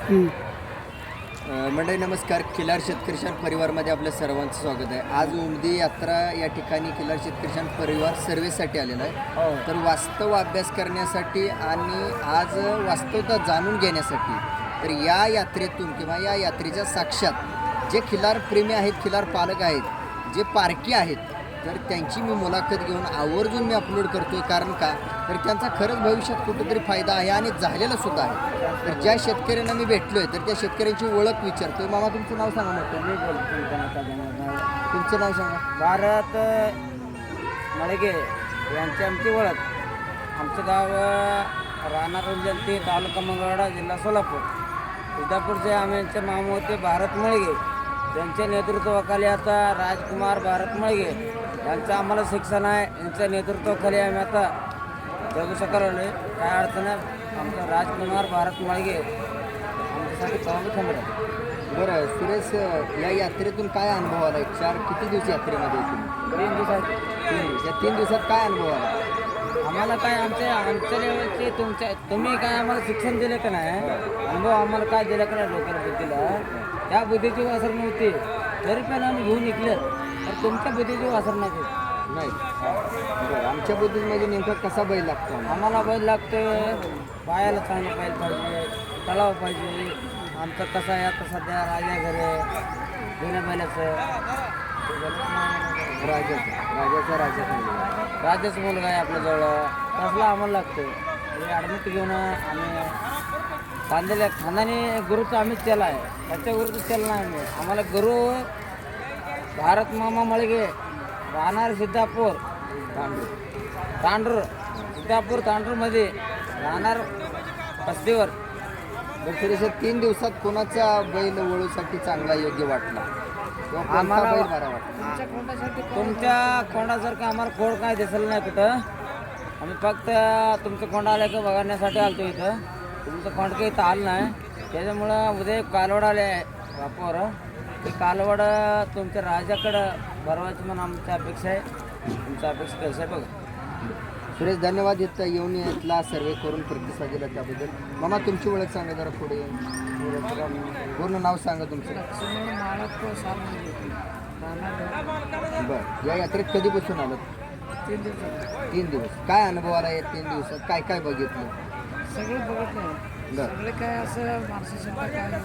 मंडळी नमस्कार. खिलार शेतकरी शान परिवारमध्ये आपल्या सर्वांचं स्वागत आहे. आज उमदी यात्रा या ठिकाणी खिलार शेतकरी शान परिवार सर्वेसाठी आलेला आहे. तर वास्तव अभ्यास करण्यासाठी आणि आज वास्तवता जाणून घेण्यासाठी तर या यात्रेतून किंवा या यात्रेच्या साक्षात जे खिलार प्रेमी आहेत, खिलार पालक आहेत, जे पारखी आहेत, तर त्यांची मी मुलाखत घेऊन आवर्जून मी अपलोड करतो आहे. कारण का तर त्यांचा खरंच भविष्यात कुठंतरी फायदा आहे आणि झालेला सुद्धा आहे. तर ज्या शेतकऱ्यांना मी भेटलो आहे तर त्या शेतकऱ्यांची ओळख विचारतो आहे. मामा तुमचं नाव सांगा. म्हटलं मी बोलतो. तुमचं नाव सांगा. भारत मळगे यांची आमची ओळख. आमचं गाव राणा रुंजलती, तालुका मंगळवाडा, जिल्हा सोलापूर. विजापूरचे आमचे मामा होते भारत मळगे. त्यांच्या नेतृत्वाखाली आता राजकुमार भारत मळगे यांचं आम्हाला शिक्षण आहे. यांच्या नेतृत्वाखाली आम्ही आता जगू शकलो. काय अडचण आहे. आमचा राजकुमार भारत मळगे आमच्यासाठी पाहून खंड. बरं सुरेश, या यात्रेतून काय अनुभव आला? किती दिवस यात्रेमध्ये तुम्ही? 3 दिवसात. 3 दिवस. या 3 दिवसात काय अनुभव आला? आम्हाला काय आमच्या लेवलचे तुम्ही काय आम्हाला शिक्षण दिलं का नाही, अनुभव आम्हाला काय दिलं का नाही लोकांना बुद्धीला, त्या बुद्धीची वासर नव्हती. तरी पण आम्ही घेऊन निघले. तर तुमच्या बुद्धीची वासर नाही. बरं, आमच्या बुद्धीमध्ये नेमका कसा बैल लागतो? आम्हाला बैल लागतोय पायाला चांगलं बैल पाहिजे, तलाव पाहिजे. आमचं कसं आहे आता सध्या राजा घरे जुन्या बैलाचं राजाचा मुलगा आहे आपल्याजवळ. तसला आम्हाला लागतो. ॲडमिट घेऊन आम्ही बांधलेल्या खानाने गुरुचं आम्हीच केला आहे. त्याच्या गुरुचं केलं नाही आम्ही. आम्हाला गुरु भारत मामा मळगे राहणार सिद्धापूर तांडूर सिद्धापूर तांडूरमध्ये राहणार पस्तीवर. सुरेश, 3 दिवसात कोणाचा बैल वळूसाठी चांगला योग्य वाटला? आम्हाला बैल बरा वाटला? तुमच्या कोंडासारखं आम्हाला खोड काय दिसलं नाही कुठं. आम्ही फक्त तुमचं कोंड आलं का बघण्यासाठी आलतो इथं. तुमचं कोंड काही इथं आलं नाही. त्याच्यामुळं उद्या कालवड आले आहे वापर. ते कालवड तुमच्या राजाकडं भरवायची म्हणून आमची अपेक्षा आहे. तुमच्या अपेक्षा कसं आहे बघा. सुरेश, धन्यवाद. इथं येऊन इथला सर्वे करून प्रतिसाद दिला त्याबद्दल. मामा तुमची ओळख सांगा जरा पुढे. पूर्ण नाव सांगा तुमचं. बरं, या यात्रेत कधीपासून आलं? 3 दिवस. काय अनुभव आला या 3 दिवसात? काय काय बघितलं? सगळं बघत नाही. बरं. सगळे काय असं माणसासाठी काय